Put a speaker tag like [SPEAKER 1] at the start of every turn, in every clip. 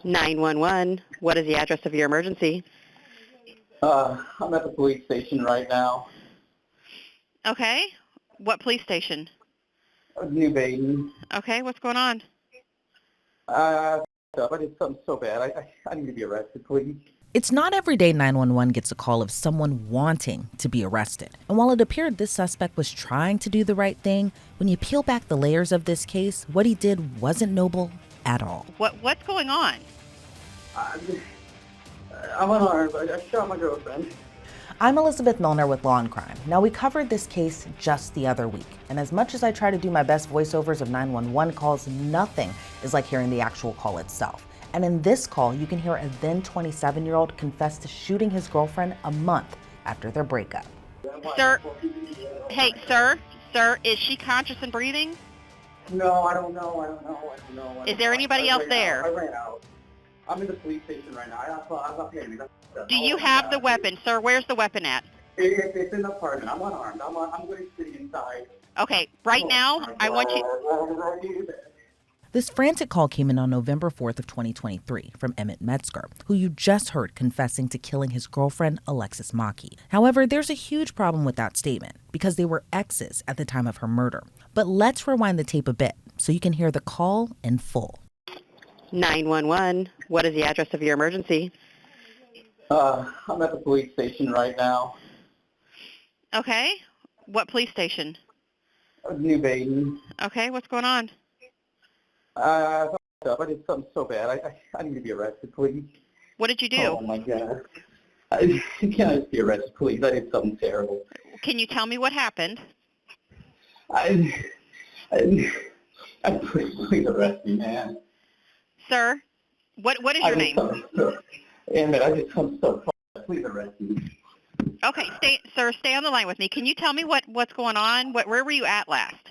[SPEAKER 1] 911. What is the address of your emergency?
[SPEAKER 2] I'm at the police station right now.
[SPEAKER 1] Okay. What police station?
[SPEAKER 2] New Baden.
[SPEAKER 1] Okay, what's going on?
[SPEAKER 2] I did something so bad. I need to be arrested, please.
[SPEAKER 3] It's not every day 911 gets a call of someone wanting to be arrested. And while it appeared this suspect was trying to do the right thing, when you peel back the layers of this case, what he did wasn't noble at all.
[SPEAKER 1] What's going on?
[SPEAKER 2] I'm unarmed. I shot my girlfriend.
[SPEAKER 3] I'm Elizabeth Millner with Law&Crime. Now, we covered this case just the other week, and as much as I try to do my best voiceovers of 911 calls, nothing is like hearing the actual call itself. And in this call, you can hear a then 27-year-old confess to shooting his girlfriend a month after their breakup.
[SPEAKER 1] Sir, hey, sir, is she conscious and breathing?
[SPEAKER 2] No, I don't know.
[SPEAKER 1] Is there anybody else there?
[SPEAKER 2] I ran out. I'm in the police station right now. I'm not paying me.
[SPEAKER 1] Do you have the weapon? Sir, where's the weapon at?
[SPEAKER 2] It's in the apartment. I'm unarmed. I'm going to sit inside.
[SPEAKER 1] Okay, right now, I want you...
[SPEAKER 3] This frantic call came in on November 4th of 2023 from Emmett Metzger, who you just heard confessing to killing his girlfriend, Alexis Maki. However, there's a huge problem with that statement because they were exes at the time of her murder. But let's rewind the tape a bit so you can hear the call in full.
[SPEAKER 1] 911. What is the address of your emergency?
[SPEAKER 2] I'm at the police station right now.
[SPEAKER 1] Okay. What police station?
[SPEAKER 2] New Baden.
[SPEAKER 1] Okay, what's going on?
[SPEAKER 2] I did something so bad. I need to be arrested, please.
[SPEAKER 1] What did you do?
[SPEAKER 2] Oh, my God. Can I just be arrested, please? I did something terrible.
[SPEAKER 1] Can you tell me what happened?
[SPEAKER 2] Please arrest me, man.
[SPEAKER 1] Sir, what is your name?
[SPEAKER 2] Emmett, I just come so far. Please arrest me.
[SPEAKER 1] Okay, stay on the line with me. Can you tell me what's going on? Where were you at last?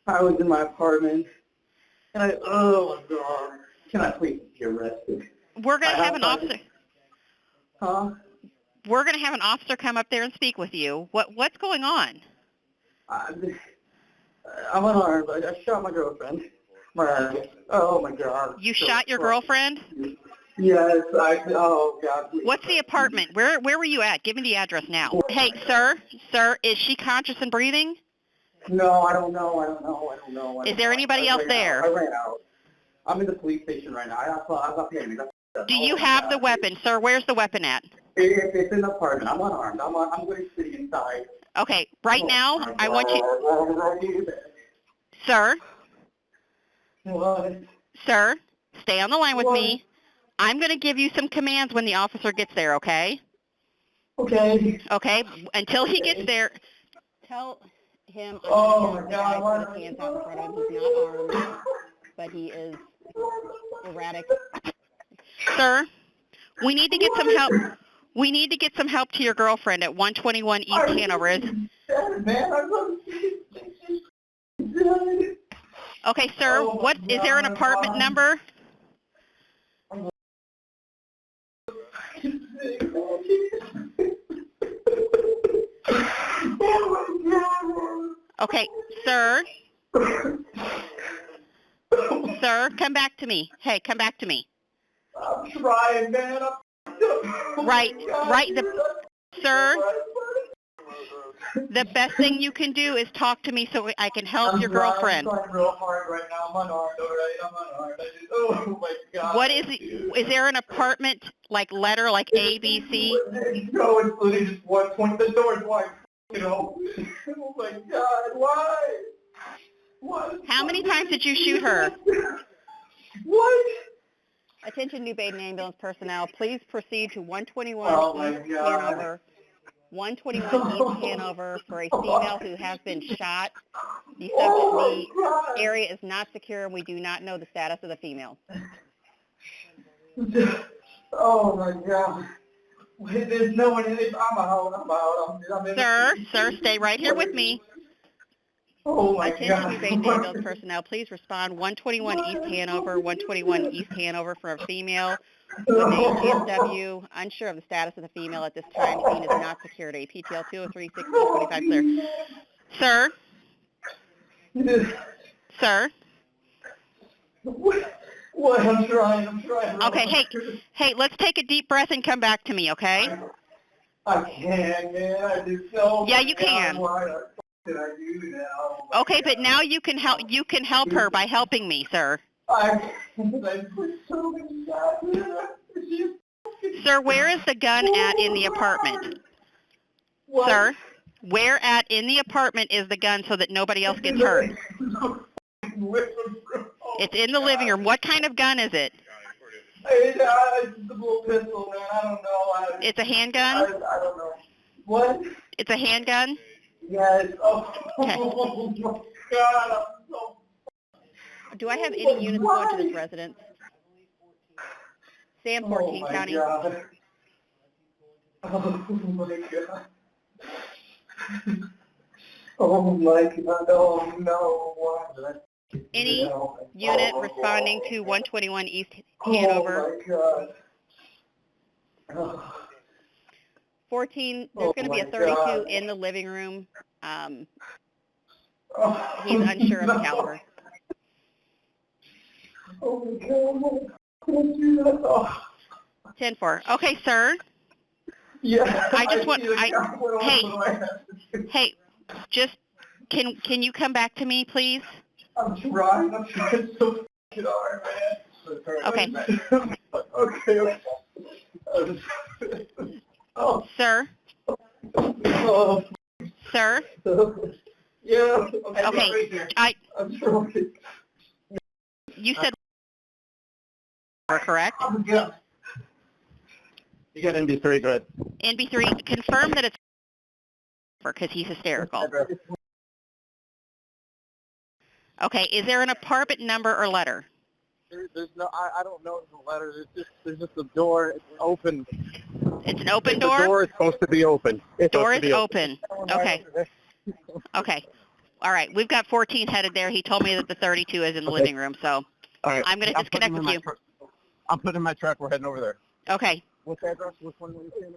[SPEAKER 2] I was in my apartment, and oh my God, can I please be arrested?
[SPEAKER 1] We're going to have an officer.
[SPEAKER 2] Huh?
[SPEAKER 1] We're going to have an officer come up there and speak with you. What's going on?
[SPEAKER 2] I'm unarmed. I shot my girlfriend. Oh my God.
[SPEAKER 1] You shot your girlfriend?
[SPEAKER 2] Yes, oh God.
[SPEAKER 1] What's the apartment? Where were you at? Give me the address now. Hey, sir, is she conscious and breathing?
[SPEAKER 2] No, I don't know.
[SPEAKER 1] Is there anybody else there?
[SPEAKER 2] I ran out. I'm in the police station right now. I'm not paying me.
[SPEAKER 1] Do you have the weapon? Sir, where's the weapon at?
[SPEAKER 2] It's in the apartment. I'm unarmed. I'm going to sit inside.
[SPEAKER 1] Okay, right now, I want you... Sir?
[SPEAKER 2] What?
[SPEAKER 1] Sir, stay on the line with me. I'm going to give you some commands when the officer gets there, okay?
[SPEAKER 2] Okay.
[SPEAKER 1] Okay, until he gets there, tell him
[SPEAKER 2] Oh my God.
[SPEAKER 1] put his hands out in front of him. He's not armed, but he is erratic. Sir, we need to get some help. We need to get some help to your girlfriend at 121 East Hanover. Okay, sir, is there an apartment number? Okay, sir. Sir, come back to me. Hey, come back to me.
[SPEAKER 2] I'm trying, man.
[SPEAKER 1] Right. Sir, the best thing you can do is talk to me so I can help your girlfriend.
[SPEAKER 2] I'm trying real hard right now. I'm unarmed, all right? I'm unarmed. Oh, my God.
[SPEAKER 1] What is it? Is there an apartment, letter, like A, B, C?
[SPEAKER 2] No, it's literally just one point. The door's wide, Oh, my God. Why? What?
[SPEAKER 1] How many times did you shoot her?
[SPEAKER 2] What?
[SPEAKER 1] Attention New Baden ambulance personnel, please proceed to 121 East Hanover. 121 East Hanover for a female who has been shot. The area is not secure, and we do not know the status of the female.
[SPEAKER 2] Oh, my God. Wait, there's no one in it. I'm out. I'm in
[SPEAKER 1] Sir, stay right here with me.
[SPEAKER 2] Oh, my
[SPEAKER 1] Attention
[SPEAKER 2] God.
[SPEAKER 1] New Baden ambulance personnel, please respond 121 East Hanover, 121 East Hanover for a female with a GSW, unsure of the status of the female at this time. Scene is not secured. A PTL 203-1625 clear. Sir?
[SPEAKER 2] What? What? I'm trying.
[SPEAKER 1] Okay, hey, let's take a deep breath and come back to me, okay?
[SPEAKER 2] I can't, man. I just know.
[SPEAKER 1] Yeah, you can.
[SPEAKER 2] Why the f*** did I do that?
[SPEAKER 1] Okay, but now you can help her by helping me, sir.
[SPEAKER 2] I put so many shots in her.
[SPEAKER 1] Sir, where is the gun at in the apartment?
[SPEAKER 2] What?
[SPEAKER 1] Sir, where at in the apartment is the gun so that nobody else gets hurt? It's in the living room. What kind of gun is it?
[SPEAKER 2] It's a little pistol, man. I don't know.
[SPEAKER 1] It's a handgun?
[SPEAKER 2] I don't know. What?
[SPEAKER 1] It's a handgun?
[SPEAKER 2] Yes. Oh,
[SPEAKER 1] Okay.
[SPEAKER 2] oh my God. I'm so...
[SPEAKER 1] Do I have any units going to this residence? Sam 14 County.
[SPEAKER 2] God. Oh my God. Oh my God. Oh no. Why did I...
[SPEAKER 1] Any unit responding to 121 East Hanover.
[SPEAKER 2] Oh my God.
[SPEAKER 1] 14, there's going to be a 32
[SPEAKER 2] God.
[SPEAKER 1] in the living room.
[SPEAKER 2] Oh,
[SPEAKER 1] He's unsure of the caliber.
[SPEAKER 2] Oh my God. Don't do that. Oh.
[SPEAKER 1] 10-4. Okay, sir.
[SPEAKER 2] Yeah.
[SPEAKER 1] I just want,
[SPEAKER 2] Hey.
[SPEAKER 1] hey, just, can you come back to me, please?
[SPEAKER 2] I'm trying so fucking hard, man.
[SPEAKER 1] Okay.
[SPEAKER 2] Okay. Oh.
[SPEAKER 1] Sir?
[SPEAKER 2] Oh.
[SPEAKER 1] Sir?
[SPEAKER 2] Yeah.
[SPEAKER 1] Okay.
[SPEAKER 2] I'm trying.
[SPEAKER 1] You said correct?
[SPEAKER 2] Yeah. You got NB3, go ahead.
[SPEAKER 1] NB3, confirm that it's because he's hysterical. Okay, is there an apartment number or letter?
[SPEAKER 4] There's no, I don't know the letter. There's just a door. It's open.
[SPEAKER 1] It's an open door?
[SPEAKER 4] The door is supposed to be open.
[SPEAKER 1] Door is open. Okay. Okay. All right. We've got 14 headed there. He told me that the 32 is in the living room, so
[SPEAKER 4] all right.
[SPEAKER 1] I'm going to disconnect with you.
[SPEAKER 4] I'm putting in my truck. We're heading over there.
[SPEAKER 1] Okay.
[SPEAKER 4] What's the address? Which one were you saying?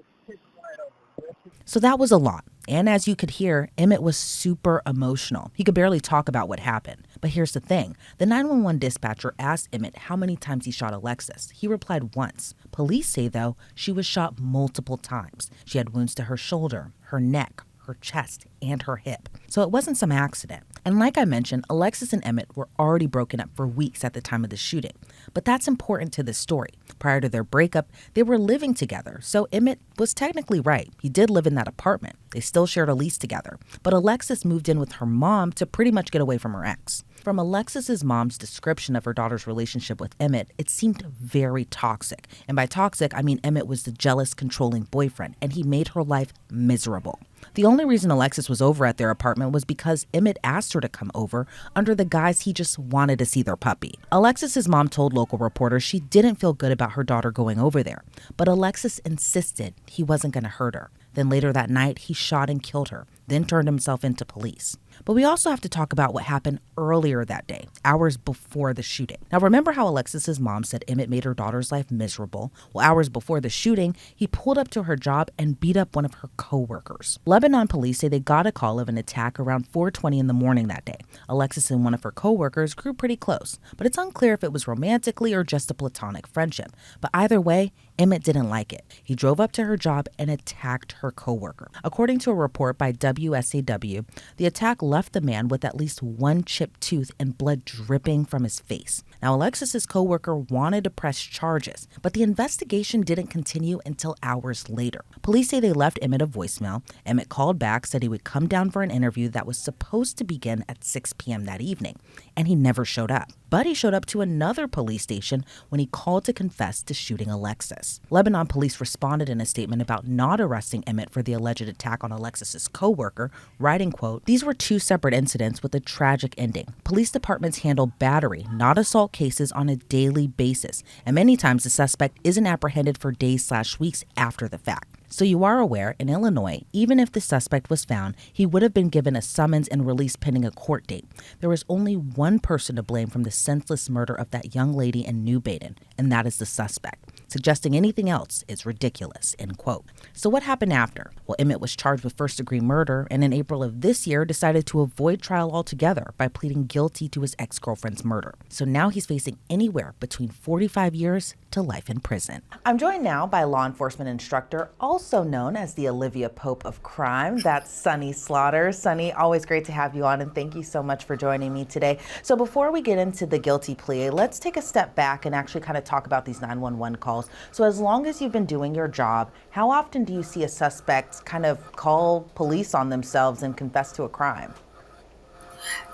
[SPEAKER 3] So that was a lot. And as you could hear, Emmett was super emotional. He could barely talk about what happened. But here's the thing. The 911 dispatcher asked Emmett how many times he shot Alexis. He replied once. Police say, though, she was shot multiple times. She had wounds to her shoulder, her neck, her chest, and her hip. So it wasn't some accident. And like I mentioned, Alexis and Emmett were already broken up for weeks at the time of the shooting. But that's important to this story. Prior to their breakup, they were living together. So Emmett was technically right. He did live in that apartment. They still shared a lease together. But Alexis moved in with her mom to pretty much get away from her ex. From Alexis's mom's description of her daughter's relationship with Emmett, it seemed very toxic. And by toxic, I mean Emmett was the jealous, controlling boyfriend, and he made her life miserable. The only reason Alexis was over at their apartment was because Emmett asked her to come over under the guise he just wanted to see their puppy. Alexis's mom told local reporters she didn't feel good about her daughter going over there, but Alexis insisted he wasn't going to hurt her. Then later that night, he shot and killed her, then turned himself into police. But we also have to talk about what happened earlier that day, hours before the shooting. Now, remember how Alexis's mom said Emmett made her daughter's life miserable? Well, hours before the shooting, he pulled up to her job and beat up one of her co-workers. Lebanon police say they got a call of an attack around 4:20 in the morning that day. Alexis and one of her co-workers grew pretty close, but it's unclear if it was romantically or just a platonic friendship. But either way, Emmett didn't like it. He drove up to her job and attacked her co-worker. According to a report by WSAW, the attack left the man with at least one chipped tooth and blood dripping from his face. Now, Alexis's co-worker wanted to press charges, but the investigation didn't continue until hours later. Police say they left Emmett a voicemail. Emmett called back, said he would come down for an interview that was supposed to begin at 6 p.m. that evening, and he never showed up. But he showed up to another police station when he called to confess to shooting Alexis. Lebanon police responded in a statement about not arresting Emmett for the alleged attack on Alexis's co-worker, writing, quote, "These were two separate incidents with a tragic ending. Police departments handle battery, not assault cases on a daily basis, and many times the suspect isn't apprehended for days/weeks after the fact. So you are aware, in Illinois, even if the suspect was found, he would have been given a summons and released pending a court date. There is only one person to blame from the senseless murder of that young lady in New Baden, and that is the suspect." suggesting anything else is ridiculous, end quote. So what happened after? Well, Emmett was charged with first-degree murder and in April of this year decided to avoid trial altogether by pleading guilty to his ex-girlfriend's murder. So now he's facing anywhere between 45 years to life in prison. I'm joined now by law enforcement instructor, also known as the Olivia Pope of crime. That's Sunny Slaughter. Sunny, always great to have you on, and thank you so much for joining me today. So before we get into the guilty plea, let's take a step back and actually kind of talk about these 911 calls. So as long as you've been doing your job, how often do you see a suspect kind of call police on themselves and confess to a crime?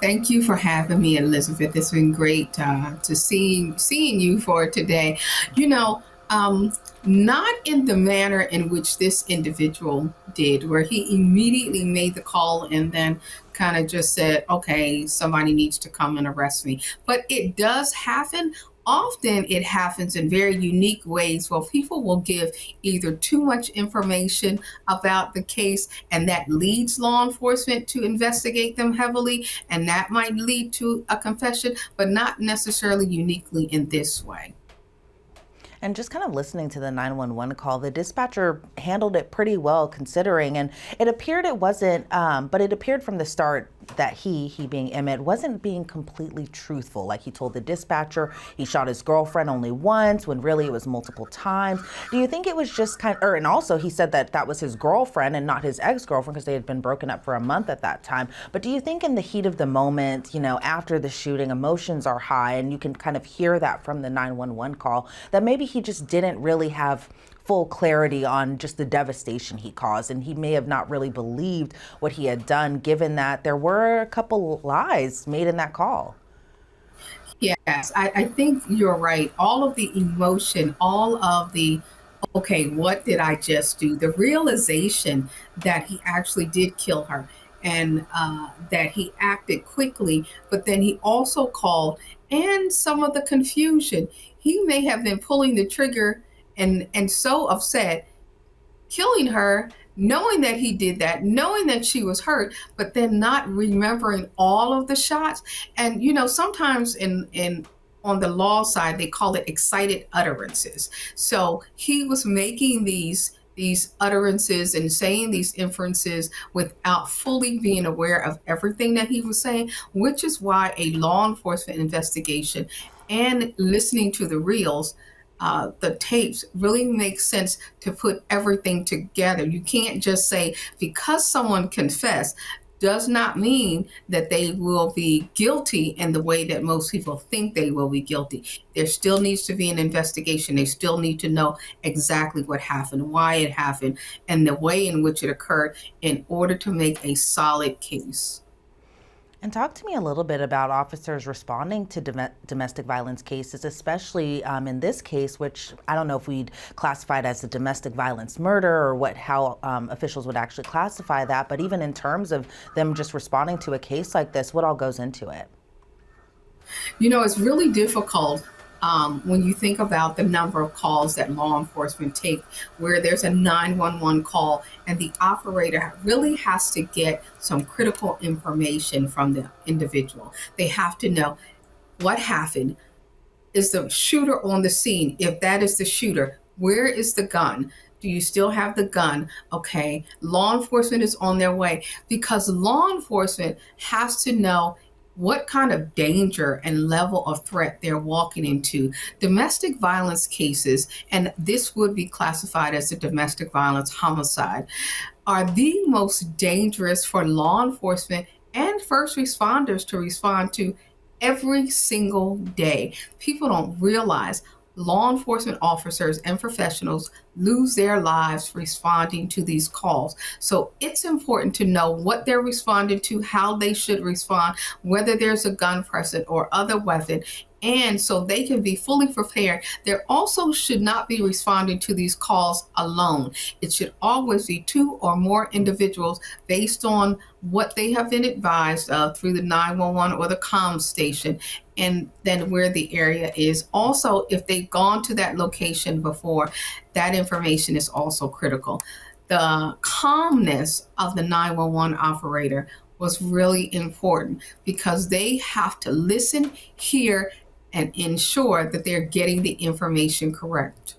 [SPEAKER 5] Thank you for having me, Elizabeth. It's been great to seeing you for today. You know, not in the manner in which this individual did, where he immediately made the call and then kind of just said, okay, somebody needs to come and arrest me. But it does happen. Often it happens in very unique ways where people will give either too much information about the case, and that leads law enforcement to investigate them heavily, and that might lead to a confession, but not necessarily uniquely in this way.
[SPEAKER 3] And just kind of listening to the 911 call, the dispatcher handled it pretty well considering, and it appeared it wasn't, but it appeared from the start that he being Emmett, wasn't being completely truthful. Like he told the dispatcher he shot his girlfriend only once when really it was multiple times. Do you think it was just and also he said that that was his girlfriend and not his ex-girlfriend because they had been broken up for a month at that time. But do you think in the heat of the moment, you know, after the shooting, emotions are high and you can kind of hear that from the 911 call, that maybe he just didn't really have full clarity on just the devastation he caused, and he may have not really believed what he had done, given that there were a couple lies made in that call?
[SPEAKER 5] Yes, I think you're right. All of the emotion, all of the, okay, what did I just do? The realization that he actually did kill her, and that he acted quickly, but then he also called, and some of the confusion. He may have been pulling the trigger and so upset, killing her, knowing that he did that, knowing that she was hurt, but then not remembering all of the shots. And you know, sometimes in on the law side, they call it excited utterances. So he was making these utterances and saying these inferences without fully being aware of everything that he was saying, which is why a law enforcement investigation and listening to the reels, the tapes, really makes sense to put everything together. You can't just say because someone confessed does not mean that they will be guilty in the way that most people think they will be guilty. There still needs to be an investigation. They still need to know exactly what happened, why it happened, and the way in which it occurred in order to make a solid case.
[SPEAKER 3] And talk to me a little bit about officers responding to domestic violence cases, especially in this case, which I don't know if we'd classify it as a domestic violence murder or how officials would actually classify that. But even in terms of them just responding to a case like this, what all goes into it?
[SPEAKER 5] You know, it's really difficult when you think about the number of calls that law enforcement take, where there's a 911 call and the operator really has to get some critical information from the individual. They have to know what happened. Is the shooter on the scene? If that is the shooter, where is the gun? Do you still have the gun? Okay, law enforcement is on their way, because law enforcement has to know what kind of danger and level of threat they're walking into. Domestic violence cases, and this would be classified as a domestic violence homicide, are the most dangerous for law enforcement and first responders to respond to every single day. People don't realize law enforcement officers and professionals lose their lives responding to these calls. So it's important to know what they're responding to, how they should respond, whether there's a gun present or other weapon, and so they can be fully prepared. There also should not be responding to these calls alone. It should always be two or more individuals based on what they have been advised of through the 911 or the comm station, and then where the area is. Also, if they've gone to that location before, that information is also critical. The calmness of the 911 operator was really important, because they have to listen, hear, and ensure that they're getting the information correct.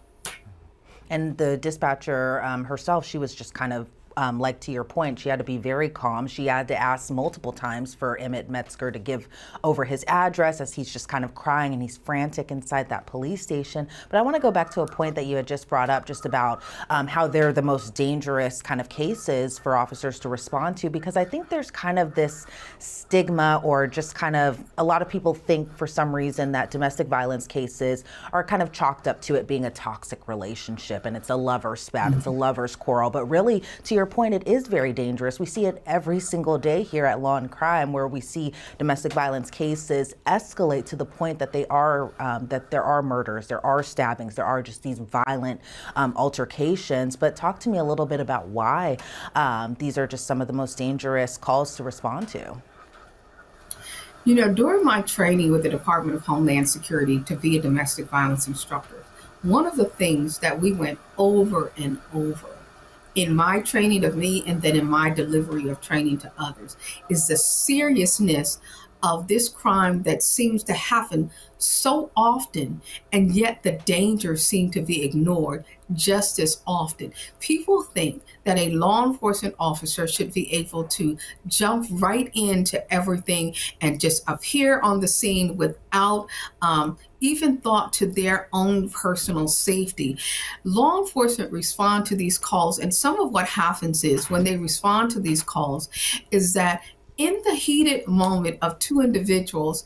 [SPEAKER 3] And the dispatcher herself, she was just kind of like to your point, she had to be very calm. She had to ask multiple times for Emmett Metzger to give over his address as he's just kind of crying and he's frantic inside that police station. But I want to go back to a point that you had just brought up just about how they're the most dangerous kind of cases for officers to respond to, because I think there's kind of this stigma, or just kind of a lot of people think for some reason that domestic violence cases are kind of chalked up to it being a toxic relationship and it's a lover's spat, it's a lover's quarrel. But really, to your point, it is very dangerous. We see it every single day here at Law&Crime, where we see domestic violence cases escalate to the point that they are that there are murders, there are stabbings, there are just these violent altercations. But talk to me a little bit about why these are just some of the most dangerous calls to respond to.
[SPEAKER 5] You know, during my training with the Department of Homeland Security to be a domestic violence instructor, one of the things that we went over and over in my training of me and then in my delivery of training to others is the seriousness of this crime that seems to happen so often, and yet the dangers seem to be ignored just as often. People think that a law enforcement officer should be able to jump right into everything and just appear on the scene without even thought to their own personal safety. Law enforcement respond to these calls, and some of what happens is when they respond to these calls is that in the heated moment of two individuals,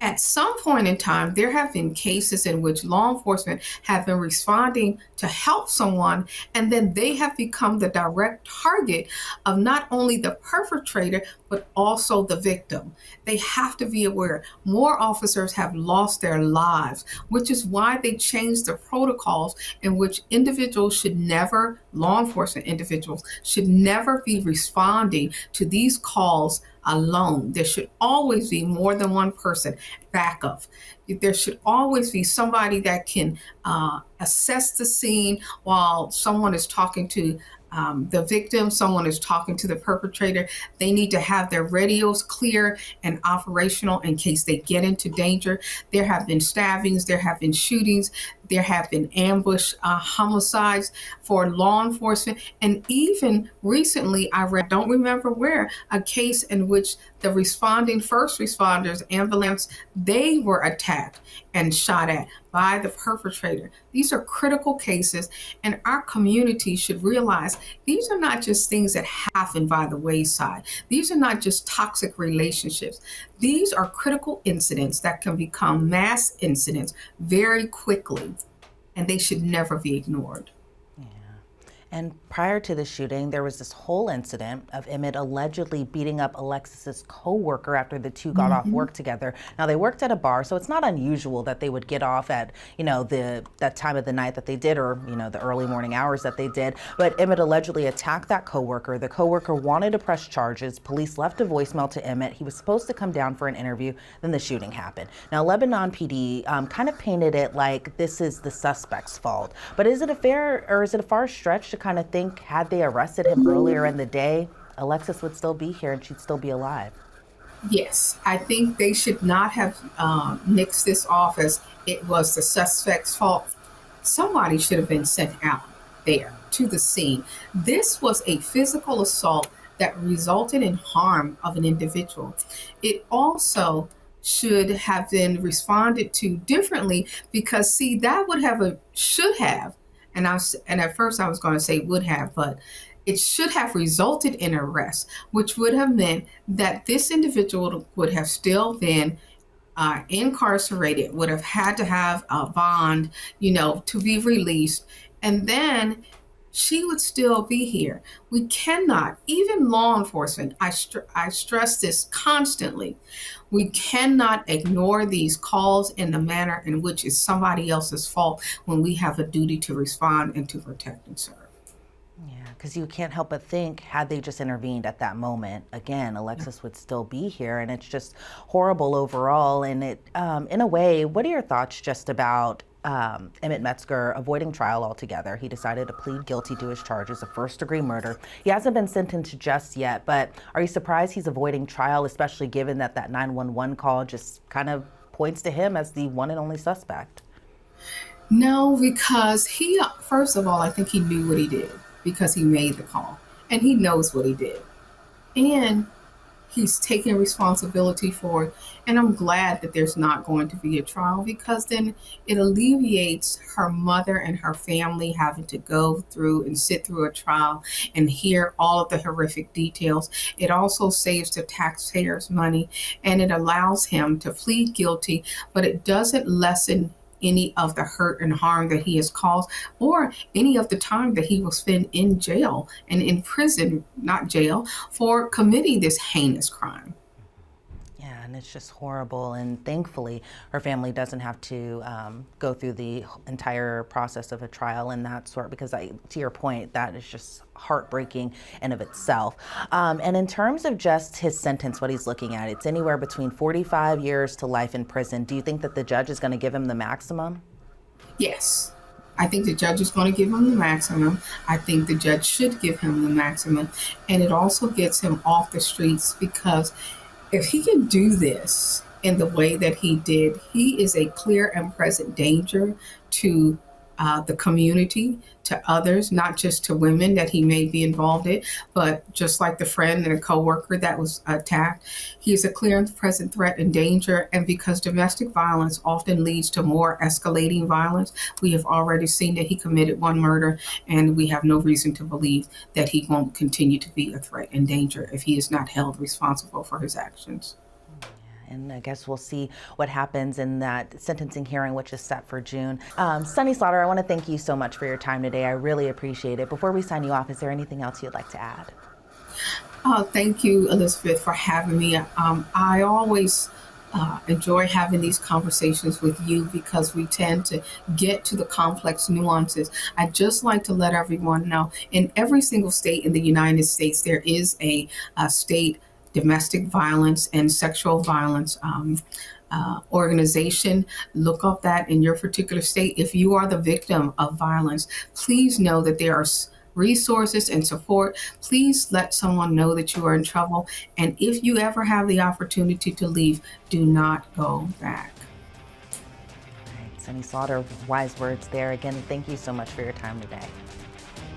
[SPEAKER 5] at some point in time, there have been cases in which law enforcement have been responding to help someone, and then they have become the direct target of not only the perpetrator, but also the victim. They have to be aware. More officers have lost their lives, which is why they changed the protocols in which individuals should never, law enforcement individuals, should never be responding to these calls alone. There should always be more than one person backup. There should always be somebody that can assess the scene while someone is talking to the victim, someone is talking to the perpetrator. They need to have their radios clear and operational in case they get into danger. There have been stabbings, there have been shootings, there have been ambush homicides for law enforcement. And even recently, I read, don't remember where, a case in which the responding first responders, ambulance, they were attacked and shot at by the perpetrator. These are critical cases, and our community should realize these are not just things that happen by the wayside. These are not just toxic relationships. These are critical incidents that can become mass incidents very quickly, and they should never be ignored.
[SPEAKER 3] And prior to the shooting, there was this whole incident of Emmett allegedly beating up Alexis's co-worker after the two got off work together. Now, they worked at a bar, so it's not unusual that they would get off at, that time of the night that they did, or, the early morning hours that they did. But Emmett allegedly attacked that co-worker. The co-worker wanted to press charges. Police left a voicemail to Emmett. He was supposed to come down for an interview. Then the shooting happened. Now, Lebanon PD kind of painted it like this is the suspect's fault. But is it a far stretch to kind of think, had they arrested him earlier in the day, Alexis would still be here and she'd still be alive?
[SPEAKER 5] Yes, I think they should not have nixed this off as it was the suspect's fault. Somebody should have been sent out there to the scene. This was a physical assault that resulted in harm of an individual. It also should have been responded to differently because, see, that would have should have, and at first I was going to say would have, but it should have resulted in arrest, which would have meant that this individual would have still been incarcerated, would have had to have a bond, to be released, and then she would still be here. We cannot, even law enforcement, I stress this constantly, we cannot ignore these calls in the manner in which it's somebody else's fault when we have a duty to respond and to protect and serve.
[SPEAKER 3] Yeah, because you can't help but think, had they just intervened at that moment, again, Alexis would still be here, and it's just horrible overall. And it, in a way, what are your thoughts just about Emmett Metzger avoiding trial altogether? He decided to plead guilty to his charges of first-degree murder. He hasn't been sentenced just yet, but are you surprised he's avoiding trial, especially given that 911 call just kind of points to him as the one and only suspect?
[SPEAKER 5] No, because he, first of all, I think he knew what he did because he made the call and he knows what he did. And he's taking responsibility for it. And I'm glad that there's not going to be a trial because then it alleviates her mother and her family having to go through and sit through a trial and hear all of the horrific details. It also saves the taxpayers money and it allows him to plead guilty, but it doesn't lessen any of the hurt and harm that he has caused or any of the time that he will spend in jail and in prison, not jail, for committing this heinous crime.
[SPEAKER 3] Yeah, and it's just horrible. And thankfully, her family doesn't have to go through the entire process of a trial and that sort, because to your point, that is just heartbreaking in of itself. And in terms of just his sentence, what he's looking at, it's anywhere between 45 years to life in prison. Do you think that the judge is going to give him the maximum?
[SPEAKER 5] Yes. I think the judge is going to give him the maximum. I think the judge should give him the maximum. And it also gets him off the streets because if he can do this in the way that he did, he is a clear and present danger to the community, to others, not just to women that he may be involved in, but just like the friend and a coworker that was attacked. He is a clear and present threat and danger. And because domestic violence often leads to more escalating violence, we have already seen that he committed one murder, and we have no reason to believe that he won't continue to be a threat and danger if he is not held responsible for his actions.
[SPEAKER 3] And I guess we'll see what happens in that sentencing hearing, which is set for June. Sunny Slaughter, I want to thank you so much for your time today. I really appreciate it. Before we sign you off, is there anything else you'd like to add?
[SPEAKER 5] Thank you, Elizabeth, for having me. I always enjoy having these conversations with you because we tend to get to the complex nuances. I'd just like to let everyone know in every single state in the United States, there is a state domestic violence and sexual violence organization. Look up that in your particular state. If you are the victim of violence, please know that there are resources and support. Please let someone know that you are in trouble. And if you ever have the opportunity to leave, do not go back.
[SPEAKER 3] All right, Sunny Slaughter, wise words there. Again, thank you so much for your time today.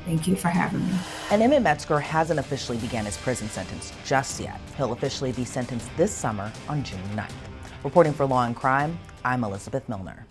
[SPEAKER 5] Thank you for having me.
[SPEAKER 3] And Emmett Metzger hasn't officially begun his prison sentence just yet. He'll officially be sentenced this summer on June 9th. Reporting for Law and Crime, I'm Elizabeth Millner.